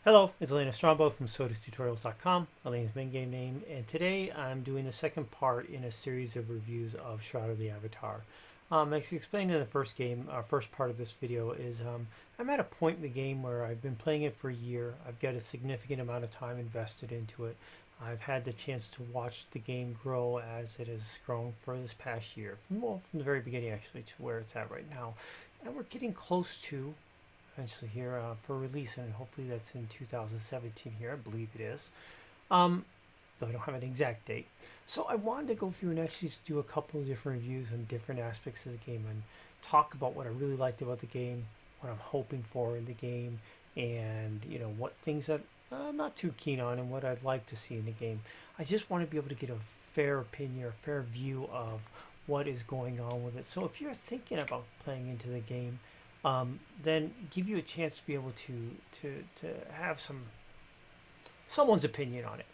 Hello, it's Elaina Strongbow from SodaTutorials.com, Elaina's main game name, and today I'm doing the second part in a series of reviews of Shroud of the Avatar. As explained in the first part of this video is I'm at a point in the game where I've been playing it for a year. I've got a significant amount of time invested into it. I've had the chance to watch the game grow as it has grown for this past year, from the very beginning actually to where it's at right now. And we're getting close to eventually here for release, and hopefully that's in 2017 here. I believe it is, though I don't have an exact date. So I wanted to go through and actually do a couple of different reviews on different aspects of the game and talk about what I really liked about the game, what I'm hoping for in the game, and what things that I'm not too keen on and what I'd like to see in the game. I just want to be able to get a fair opinion or a fair view of what is going on with it. So if you're thinking about playing into the game, then give you a chance to be able to have someone's opinion on it.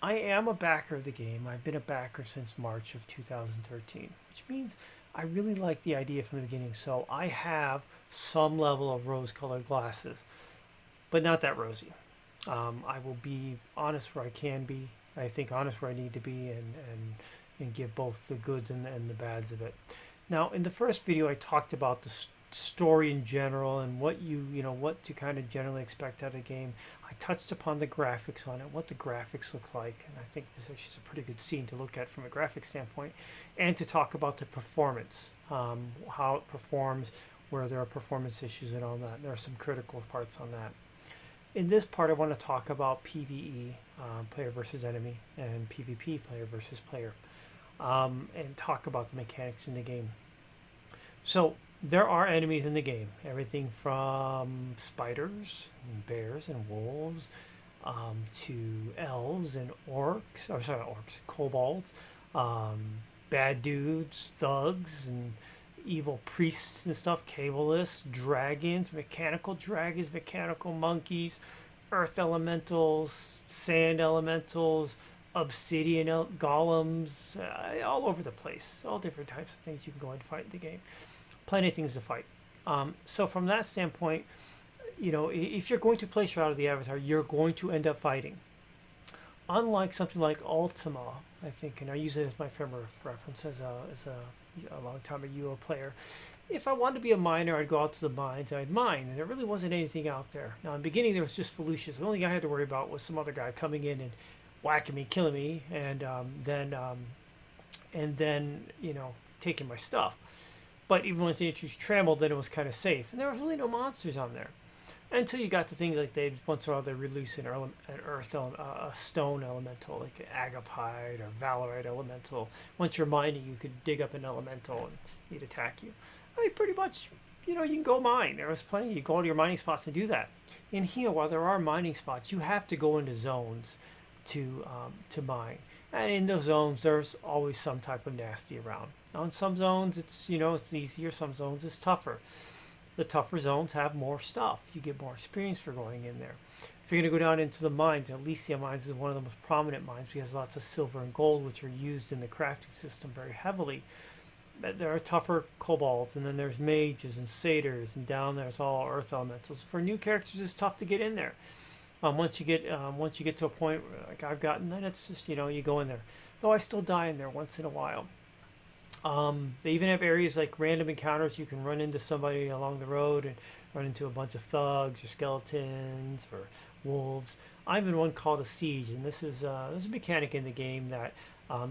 I am a backer of the game. I've been a backer since March of 2013, which means I really like the idea from the beginning. So I have some level of rose-colored glasses, but not that rosy. I will be honest where I can be. I think honest where I need to be, and give both the goods and the bads of it. Now, in the first video, I talked about the story in general and what what to kind of generally expect out of the game. I touched upon the graphics on it, what the graphics look like, and I think this actually is a pretty good scene to look at from a graphic standpoint, and to talk about the performance, how it performs, where there are performance issues and all that. There are some critical parts on that. In this part, I want to talk about PvE, player versus enemy, and PvP, player versus player, and talk about the mechanics in the game. So there are enemies in the game, everything from spiders and bears and wolves, to elves and orcs, or sorry, not orcs, kobolds, bad dudes, thugs, and evil priests and stuff, cabalists, dragons, mechanical dragons, mechanical monkeys, earth elementals, sand elementals, obsidian golems, all over the place. All different types of things you can go and fight in the game. Plenty of things to fight. So from that standpoint, if you're going to play Shroud of the Avatar, you're going to end up fighting. Unlike something like Ultima, I think, and I use it as my favorite reference as a long time a UO player. If I wanted to be a miner, I'd go out to the mines and I'd mine, and there really wasn't anything out there. Now, in the beginning, there was just Felucius. The only guy I had to worry about was some other guy coming in and whacking me, killing me, and then taking my stuff. But even once they introduced Trammel, then it was kind of safe, and there was really no monsters on there until you got to things like they once in a while they release an earth a stone elemental like an Agapite or Valorite elemental. Once you're mining, you could dig up an elemental and he'd attack you. I mean, pretty much, you can go mine. There was plenty. You go to your mining spots and do that. In here, while there are mining spots, you have to go into zones to mine. And in those zones, there's always some type of nasty around. Now, in some zones, it's easier. Some zones, it's tougher. The tougher zones have more stuff. You get more experience for going in there. If you're going to go down into the mines, Elysia Mines is one of the most prominent mines because lots of silver and gold, which are used in the crafting system very heavily. But there are tougher kobolds, and then there's mages and satyrs, and down there's all earth elementals. For new characters, it's tough to get in there. Once you get to a point like I've gotten, then it's just you go in there. Though I still die in there once in a while. They even have areas like random encounters. You can run into somebody along the road and run into a bunch of thugs or skeletons or wolves. I'm in one called a siege, and this is there's a mechanic in the game that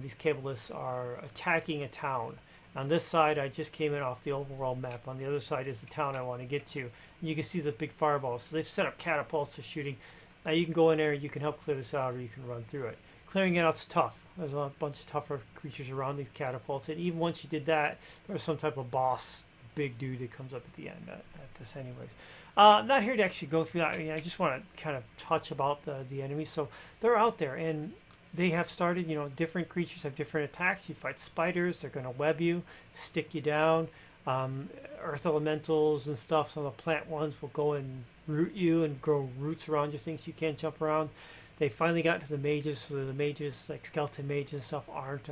these cabalists are attacking a town. On this side, I just came in off the overworld map. On the other side is the town I want to get to. And you can see the big fireballs. So they've set up catapults for shooting. Now you can go in there, you can help clear this out, or you can run through it. Clearing it out's tough. There's a bunch of tougher creatures around these catapults. And even once you did that, there's some type of boss, big dude that comes up at the end at this anyways. I'm not here to actually go through that. I mean, I just want to kind of touch about the enemies. So they're out there, and they have started, different creatures have different attacks. You fight spiders, they're going to web you, stick you down. Earth elementals and stuff, some of the plant ones will go and root you and grow roots around you, things you can't jump around. They finally got to the mages, so the mages, like skeleton mages and stuff, aren't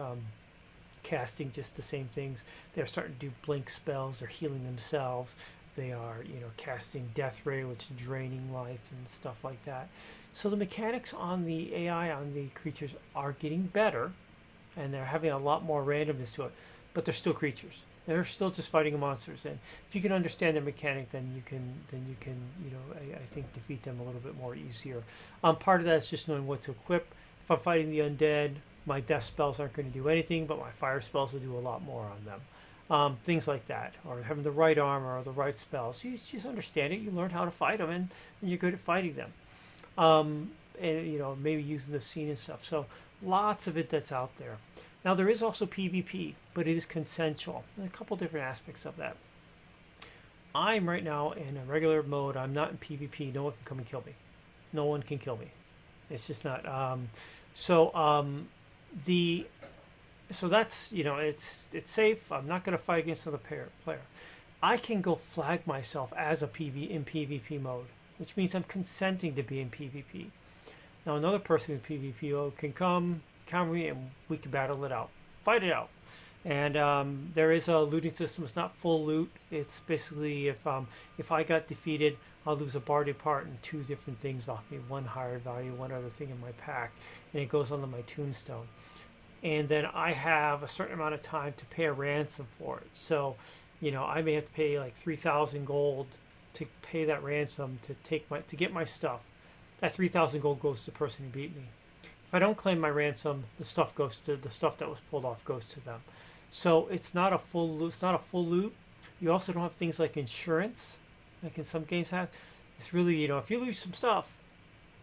casting just the same things. They're starting to do blink spells or healing themselves. They are, you know, casting Death Ray, which is draining life and stuff like that. So the mechanics on the AI on the creatures are getting better, and they're having a lot more randomness to it. But they're still creatures. They're still just fighting monsters, and if you can understand their mechanic, then you can, you know, I think defeat them a little bit more easier. Part of that is just knowing what to equip. If I'm fighting the undead, my death spells aren't going to do anything, but my fire spells will do a lot more on them. Things like that, or having the right armor or the right spells. You just understand it. You learn how to fight them, and you're good at fighting them. And you know, maybe using the scene and stuff. So lots of it that's out there. Now there is also PvP, but it is consensual. There's a couple different aspects of that. I'm right now in a regular mode. I'm not in PvP. No one can come and kill me. No one can kill me. It's just not. So that's, you know, it's safe. I'm not going to fight against another player. I can go flag myself as a in PvP mode, which means I'm consenting to be in PvP. Now another person in PvP mode can come me and we can battle it out, fight it out. And there is a looting system. It's not full loot. It's basically if I got defeated, I'll lose a bard part and 2 different things off me, 1 higher value, 1 other thing in my pack, and it goes onto my tombstone. And then I have a certain amount of time to pay a ransom for it. So, you know, I may have to pay like 3,000 gold to pay that ransom to get my stuff. That 3,000 gold goes to the person who beat me. If I don't claim my ransom, the stuff that was pulled off goes to them. So it's not a full loot. You also don't have things like insurance, like in some games have. It's really, you know, if you lose some stuff,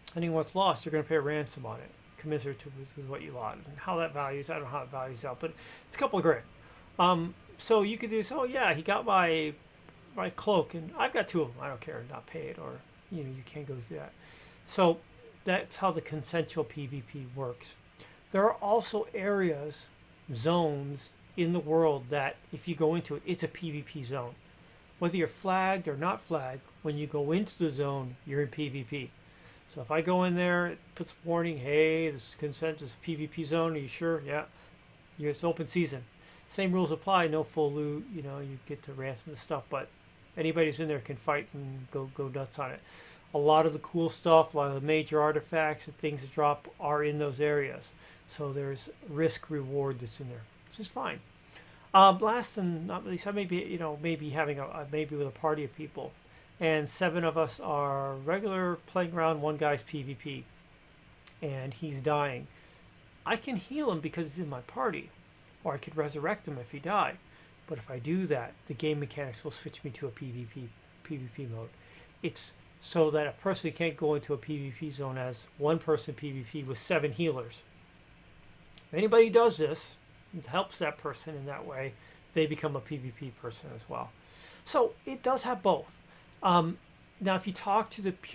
depending on what's lost, you're going to pay a ransom on it, commensurate to with what you lost. And how that values, I don't know how it values out, but it's a couple of grand. So you could do this. Oh yeah, he got my cloak, and I've got 2 of them. I don't care, not pay it, or you know, you can't go through that. So that's how the consensual PvP works. There are also areas, zones in the world that if you go into it, it's a PvP zone. Whether you're flagged or not flagged, when you go into the zone, you're in PvP. So if I go in there, it puts a warning, hey, this consent is a PvP zone. Are you sure? Yeah. It's open season. Same rules apply. No full loot. You know, you get to ransom the stuff, but anybody who's in there can fight and go nuts on it. A lot of the cool stuff, a lot of the major artifacts and things that drop are in those areas. So there's risk reward that's in there, which is fine. Last and not least, I may be, you know, maybe having maybe with a party of people, and 7 of us are regular playing around. 1 guy's PvP, and he's dying. I can heal him because he's in my party, or I could resurrect him if he died. But if I do that, the game mechanics will switch me to a PvP mode. It's so that a person can't go into a PvP zone as 1 person PvP with 7 healers. If anybody does this, it helps that person in that way, they become a PvP person as well. So it does have both. Now, if you talk to if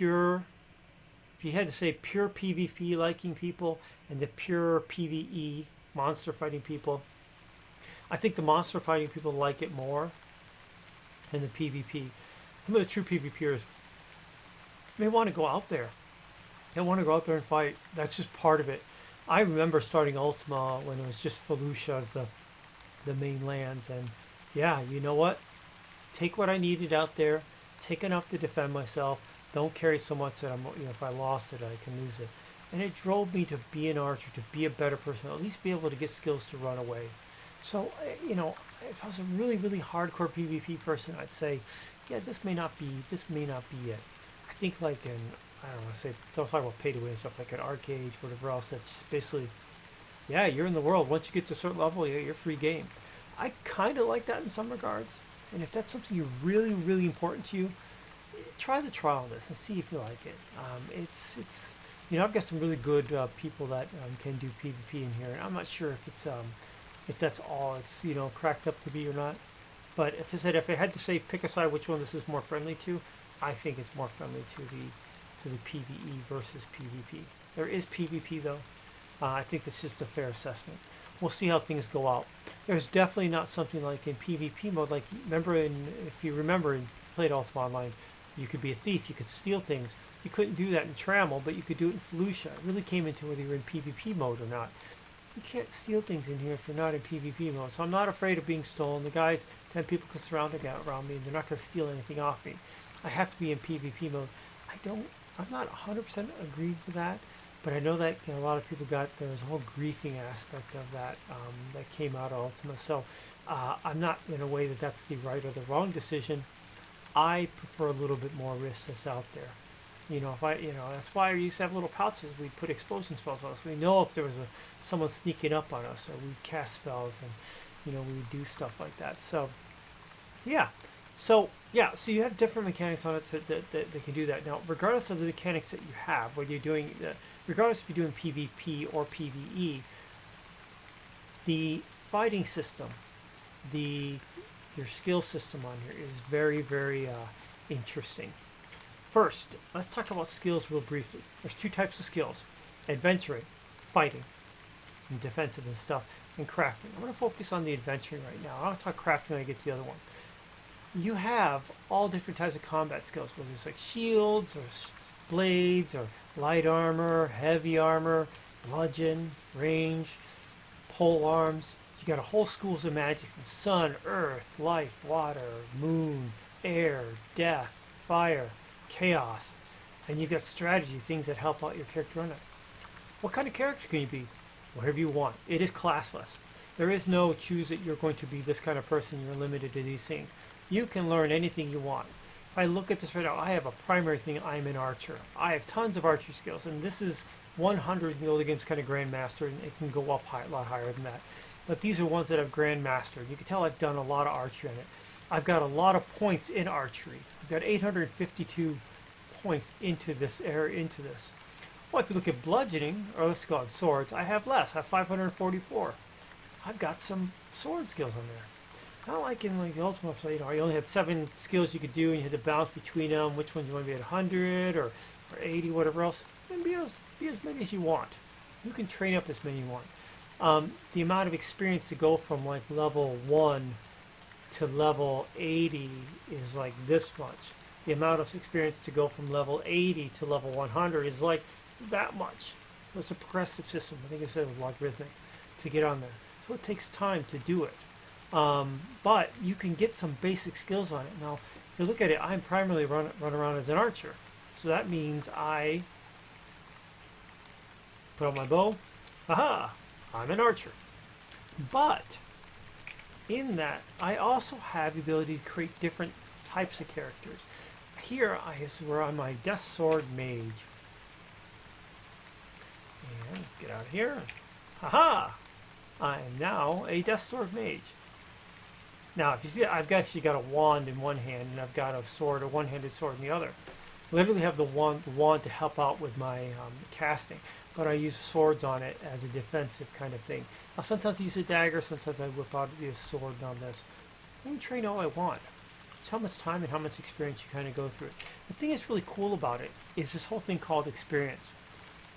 you had to say pure PvP liking people and the pure PvE monster fighting people, I think the monster fighting people like it more than the PvP. Some of the true PvPers, they want to go out there. They want to go out there and fight. That's just part of it. I remember starting Ultima when it was just Felucia as the main lands, and yeah, you know what? Take what I needed out there, take enough to defend myself. Don't carry so much that if I lost it, I can lose it. And it drove me to be an archer, to be a better person, at least be able to get skills to run away. So, you know, if I was a really, really hardcore PvP person, I'd say, yeah, this may not be it. I think like in, I don't want to say, don't talk about pay to win and stuff, like an Arcade, whatever else, that's basically, yeah, you're in the world. Once you get to a certain level, you're free game. I kind of like that in some regards. And if that's something you really, really important to you, try the trial on this and see if you like it. It's you know, I've got some really good people that can do PvP in here, and I'm not sure if that's all it's, you know, cracked up to be or not. But if I had to say pick a side which one this is more friendly to, I think it's more friendly to the PvE versus PvP. There is PvP though. I think that's just a fair assessment. We'll see how things go out. There's definitely not something like in PvP mode. Like if you remember in played Ultima Online, you could be a thief, you could steal things. You couldn't do that in Trammel, but you could do it in Felucia. It really came into whether you're in PvP mode or not. you can't steal things in here if you're not in PvP mode. So I'm not afraid of being stolen. The guys, 10 people can surround around me and they're not going to steal anything off me. I have to be in PvP mode. I'm not 100% agreed with that, but I know that a lot of people there was a whole griefing aspect of that that came out of Ultima. So I'm not in a way that that's the right or the wrong decision. I prefer a little bit more risk that's out there. That's why we used to have little pouches. We'd put explosion spells on us. We know if there was someone sneaking up on us, or we'd cast spells, and we would do stuff like that. So, yeah. So you have different mechanics on it that can do that. Now, regardless of the mechanics that you have, whether you're doing, regardless if you're doing PvP or PvE, the fighting system, your skill system on here is very, very interesting. First, let's talk about skills real briefly. There's two types of skills: adventuring, fighting, and defensive and stuff, and crafting. I'm going to focus on the adventuring right now. I'll talk crafting when I get to the other one. You have all different types of combat skills, whether it's like shields or blades or light armor, heavy armor, bludgeon, range, pole arms. You got a whole schools of magic from sun, earth, life, water, moon, air, death, fire, chaos, and you've got strategy, things that help out your character on it. What kind of character can you be? Whatever you want. It is classless. There is no choose that you're going to be this kind of person, you're limited to these things. You can learn anything you want. If I look at this right now, I have a primary thing. I'm an archer. I have tons of archery skills, and this is 100 in the older games, kind of grandmaster, and it can go up a lot higher than that. But these are ones that I've grandmastered. You can tell I've done a lot of archery on it. I've got a lot of points in archery. I've got 852 points into this area, into this. Well, if you look at bludgeoning, or let's go on swords, I have less. I have 544. I've got some sword skills on there. Not like in the Ultima, you only had 7 skills you could do, and you had to balance between them, which ones you want to be at 100 or 80, whatever else. And be as many as you want. You can train up as many you want. The amount of experience to go from like level 1 to level 80 is like this much. The amount of experience to go from level 80 to level 100 is like that much. So it's a progressive system. I think I said it was logarithmic to get on there. So it takes time to do it. But you can get some basic skills on it. Now, if you look at it, I'm primarily run around as an archer. So that means I put on my bow. Aha! I'm an archer. But in that, I also have the ability to create different types of characters. Here, we're on my Death Sword Mage. And let's get out of here. Haha! I am now a Death Sword Mage. Now, if you see, I've actually got a wand in one hand, and I've got a sword, a one-handed sword in the other. Literally have the wand to help out with my casting, but I use swords on it as a defensive kind of thing. Now, sometimes I use a dagger, sometimes I whip out a sword on this. I can train all I want. It's how much time and how much experience you kind of go through it. The thing that's really cool about it is this whole thing called experience.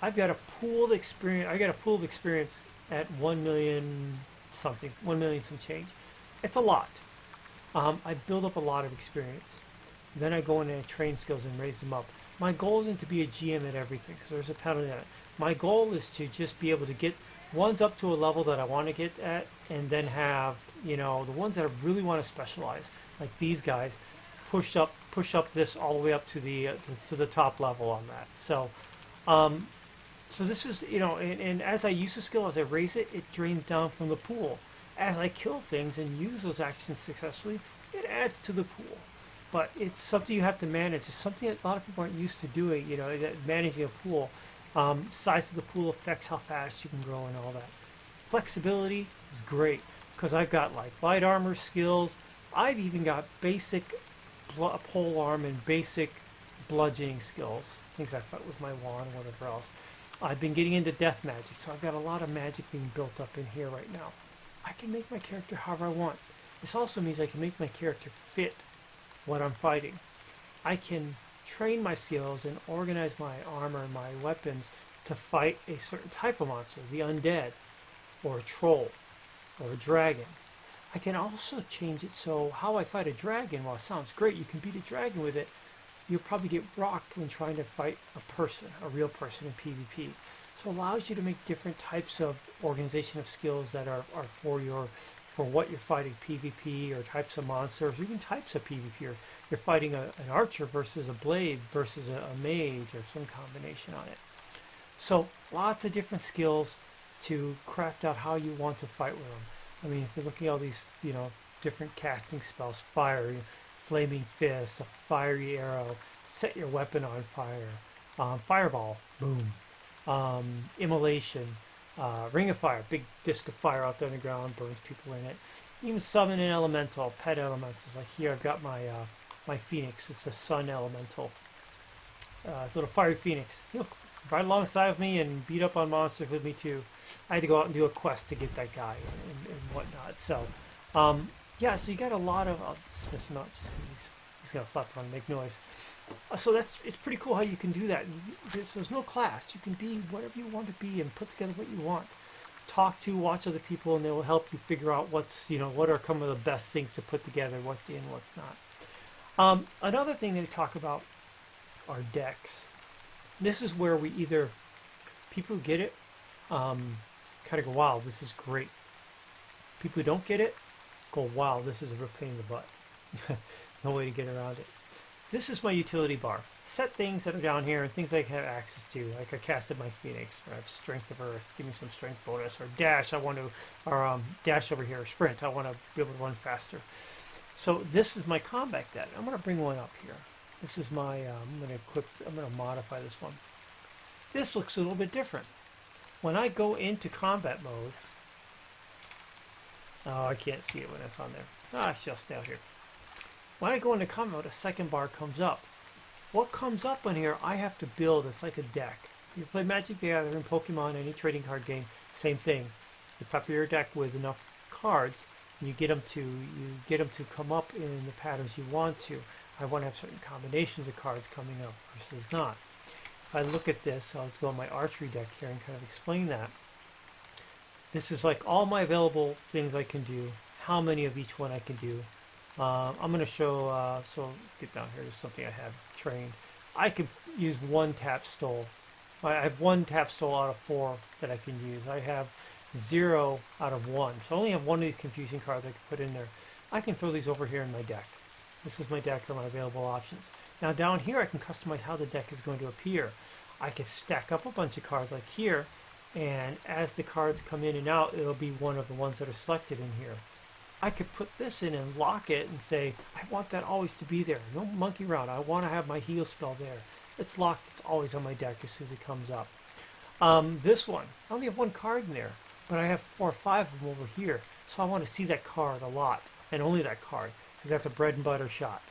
I've got a pooled experience. I got a pool of experience at 1 million something, 1 million some change. It's a lot. I build up a lot of experience. Then I go in and train skills and raise them up. My goal isn't to be a GM at everything, because there's a penalty on it. My goal is to just be able to get ones up to a level that I want to get at, and then have, the ones that I really want to specialize, like these guys, push up this all the way up to the top level on that. So, so this is, and as I use the skill, as I raise it, it drains down from the pool. As I kill things and use those actions successfully, it adds to the pool. But it's something you have to manage. It's something that a lot of people aren't used to doing, managing a pool. Size of the pool affects how fast you can grow and all that. Flexibility is great, because I've got like light armor skills. I've even got basic pole arm and basic bludgeoning skills, things I fight with my wand and whatever else. I've been getting into death magic, so I've got a lot of magic being built up in here right now. I can make my character however I want. This also means I can make my character fit what I'm fighting. I can train my skills and organize my armor and my weapons to fight a certain type of monster, the undead, or a troll, or a dragon. I can also change it so how I fight a dragon, while it sounds great, you can beat a dragon with it, you'll probably get rocked when trying to fight a person, a real person in PvP. So it allows you to make different types of organization of skills that are for what you're fighting, PvP or types of monsters, or even types of PvP. Or you're fighting an archer versus a blade versus a mage or some combination on it. So lots of different skills to craft out how you want to fight with them. I mean, if you're looking at all these, different casting spells, fire, flaming fist, a fiery arrow, set your weapon on fire, fireball, boom, immolation, ring of fire, big disc of fire out there on the ground, burns people in it. Even summon an elemental, pet elementals. Like here, I've got my my phoenix. It's a sun elemental. It's a little fiery phoenix. He'll ride alongside of me and beat up on monsters with me too. I had to go out and do a quest to get that guy and whatnot. So, yeah. So you got a lot of. I'll dismiss him out just because he's gonna flap around and make noise. So it's pretty cool how you can do that. There's no class. You can be whatever you want to be and put together what you want. Talk to, watch other people, and they will help you figure out what are some of the best things to put together, what's in, what's not. Another thing they talk about are decks. This is where people who get it, kind of go, wow, this is great. People who don't get it, go, wow, this is a real pain in the butt. No way to get around it. This is my utility bar. Set things that are down here and things I can have access to. Like I casted my Phoenix, or I have Strength of Earth, give me some strength bonus, or dash, dash over here, or sprint, I want to be able to run faster. So this is my combat deck. I'm going to bring one up here. This is my, I'm going to modify this one. This looks a little bit different. When I go into combat mode, oh, I can't see it when it's on there. It's just down here. When I go into combat mode, a second bar comes up. What comes up on here, I have to build. It's like a deck. You play Magic the Gathering, Pokemon, any trading card game, same thing. You pepper your deck with enough cards, and you get them to come up in the patterns you want to. I want to have certain combinations of cards coming up versus not. If I look at this, I'll go on my archery deck here and kind of explain that. This is like all my available things I can do, how many of each one I can do. I'm going to show, so let's get down here, this is something I have trained. I can use one tap stole. I have one tap stole out of 4 that I can use. I have 0 out of 1. So I only have one of these confusing cards I can put in there. I can throw these over here in my deck. This is my deck of my available options. Now down here I can customize how the deck is going to appear. I can stack up a bunch of cards like here, and as the cards come in and out, it'll be one of the ones that are selected in here. I could put this in and lock it and say, I want that always to be there. No monkey around. I want to have my heal spell there. It's locked. It's always on my deck as soon as it comes up. This one, I only have 1 card in there, but I have 4 or 5 of them over here. So I want to see that card a lot, and only that card, because that's a bread and butter shot.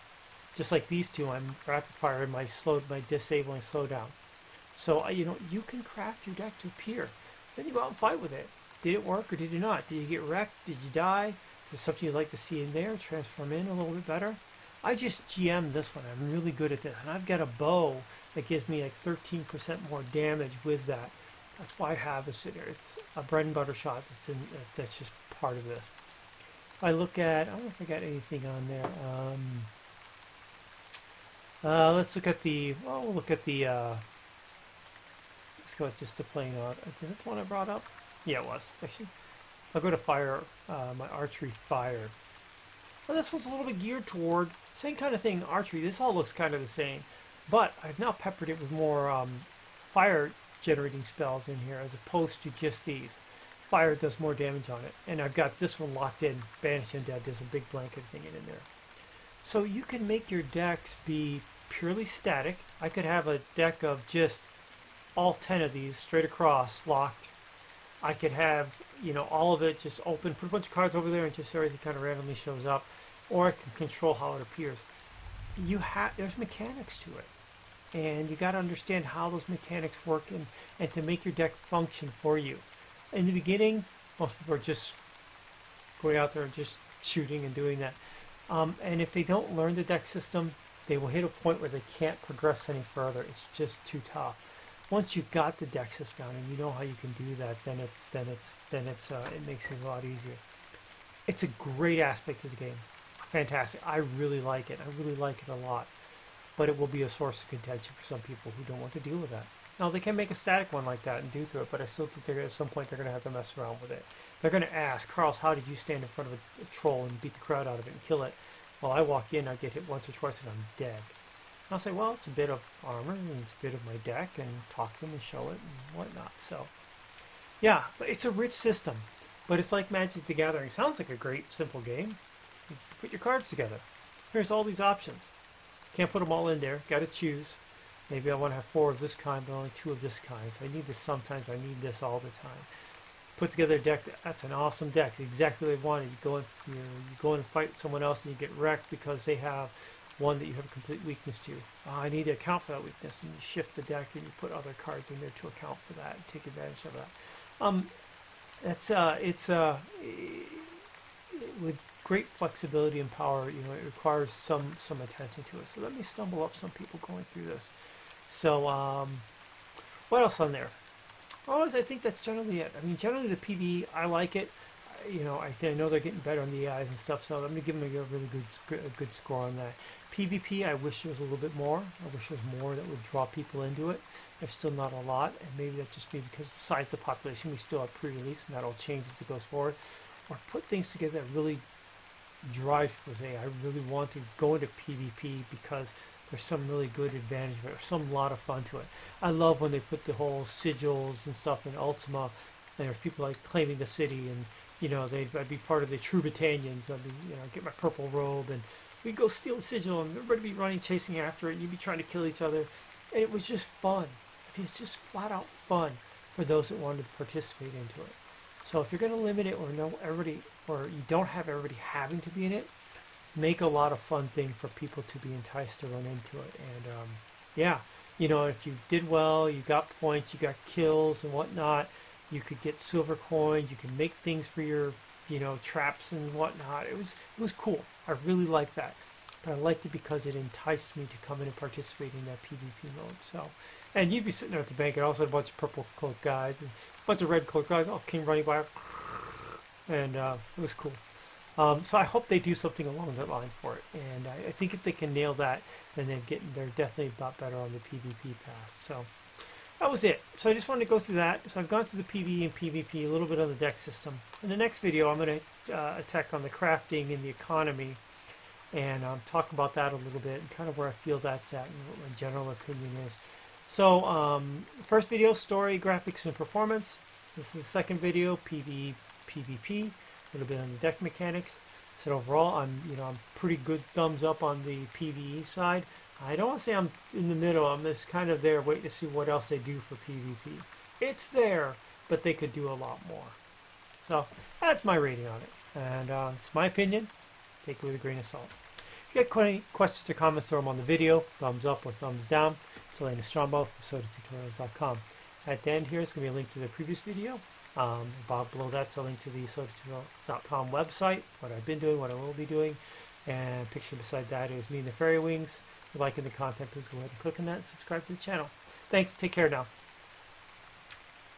Just like these two, I'm rapid fire and my disabling slowdown. So you can craft your deck to appear. Then you go out and fight with it. Did it work or did it not? Did you get wrecked? Did you die? Is there something you'd like to see in there? Transform in a little bit better? I just GM this one. I'm really good at this. And I've got a bow that gives me like 13% more damage with that. That's why I have this in there. It's a bread and butter shot that's just part of this. If I look at, I don't know if I got anything on there. Let's look at we'll look at let's go with just the playing out. Is it the one I brought up? Yeah, it was. Actually, I'll go to fire, my archery fire. Well, this one's a little bit geared toward, same kind of thing, archery. This all looks kind of the same, but I've now peppered it with more fire generating spells in here as opposed to just these. Fire does more damage on it, and I've got this one locked in. Banish Undead does a big blanket thing in there. So you can make your decks be purely static. I could have a deck of just all 10 of these straight across locked. I could have, all of it just open, put a bunch of cards over there and just everything kind of randomly shows up. Or I can control how it appears. There's mechanics to it. And you got to understand how those mechanics work and to make your deck function for you. In the beginning, most people are just going out there and just shooting and doing that. And if they don't learn the deck system, they will hit a point where they can't progress any further. It's just too tough. Once you've got the deck system down and you know how you can do that, then it makes it a lot easier. It's a great aspect of the game. Fantastic. I really like it. I really like it a lot. But it will be a source of contention for some people who don't want to deal with that. Now they can make a static one like that and do through it, but I still think at some point they're going to have to mess around with it. They're going to ask, Carlos, how did you stand in front of a troll and beat the crowd out of it and kill it? Well, I walk in, I get hit once or twice, and I'm dead. And I'll say, well, it's a bit of armor, and it's a bit of my deck, and talk to them and show it and whatnot. So, yeah, but it's a rich system. But it's like Magic the Gathering. Sounds like a great, simple game. You put your cards together. Here's all these options. Can't put them all in there. Got to choose. Maybe I want to have 4 of this kind, but only 2 of this kind. So I need this sometimes. I need this all the time. Put together a deck. That's an awesome deck. It's exactly what I wanted. You go in and fight someone else, and you get wrecked because they have one that you have a complete weakness to. I need to account for that weakness, and you shift the deck, and you put other cards in there to account for that and take advantage of that. It's with great flexibility and power. You know, it requires some attention to it. So let me stumble up some people going through this. So what else on there? Well, I think that's generally it. I mean, generally the PvE, I like it. You know, I know they're getting better on the AIs and stuff, so I'm going to give them a really good score on that. PvP, I wish there was a little bit more. I wish there was more that would draw people into it. There's still not a lot, and maybe that's just me because of the size of the population. We still have pre-release, and that'll change as it goes forward. Or put things together that really drive people to say, I really want to go into PvP because there's some really good advantage of it, or some lot of fun to it. I love when they put the whole sigils and stuff in Ultima, and there's people like claiming the city, and you know, I'd be part of the True Britannians. I'd be, you know, get my purple robe, and we'd go steal the sigil, and everybody be running, chasing after it. And you'd be trying to kill each other, and it was just fun. I mean, it's just flat out fun for those that wanted to participate into it. So if you're going to limit it, or you don't have everybody having to be in it, make a lot of fun thing for people to be enticed to run into it. And yeah, you know, if you did well, you got points, you got kills and whatnot. You could get silver coins. You can make things for your, you know, traps and whatnot. It was cool. I really liked that. But I liked it because it enticed me to come in and participate in that PvP mode. So, and you'd be sitting there at the bank, and also a bunch of purple cloak guys and a bunch of red cloak guys all came running by, and it was cool. So I hope they do something along that line for it. And I think if they can nail that, then they're definitely a lot better on the PvP path. So that was it. So I just wanted to go through that. So I've gone through the PvE and PvP, a little bit on the deck system. In the next video, I'm going to attack on the crafting and the economy, and talk about that a little bit and kind of where I feel that's at and what my general opinion is. So first video, story, graphics, and performance. This is the second video, PvE, PvP, a little bit on the deck mechanics. So overall, I'm pretty good thumbs up on the PvE side. I don't want to say I'm in the middle. I'm just kind of there waiting to see what else they do for PvP. It's there, but they could do a lot more. So that's my rating on it. And it's my opinion. Take it with a grain of salt. If you got any questions or comments, throw them on the video. Thumbs up or thumbs down. It's Elaina Strongbow from SodaTutorials.com. At the end here, it's going to be a link to the previous video. Above below that's a link to the SodaTutorials.com website, what I've been doing, what I will be doing. And picture beside that is me and the fairy wings. If you're liking the content, please go ahead and click on that and subscribe to the channel. Thanks. Take care now.